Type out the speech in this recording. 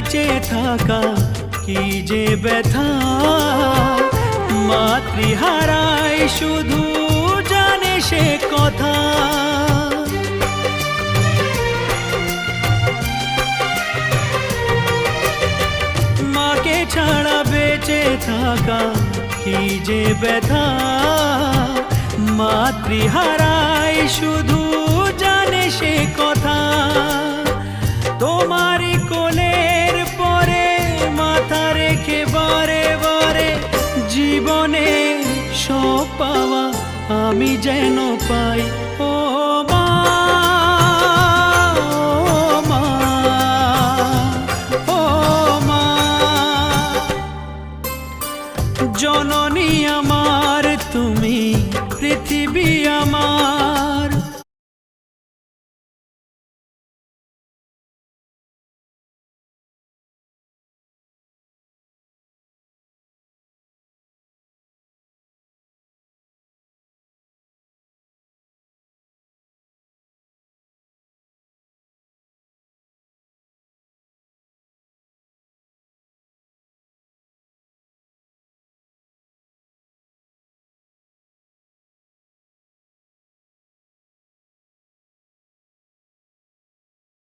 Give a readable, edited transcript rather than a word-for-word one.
বেঁচে থাকা কি যে ব্যথা, মাতৃহারাই শুধু জানে সে কথা। মাকে ছাড়া বেঁচে থাকা কি যে ব্যথা, মাতৃহারাই শুধু জানে সে কথা। তোমারই কোলের পরে মাথা রেখে বারে বারে জীবনে সব পাওয়া আমি যেন পাই।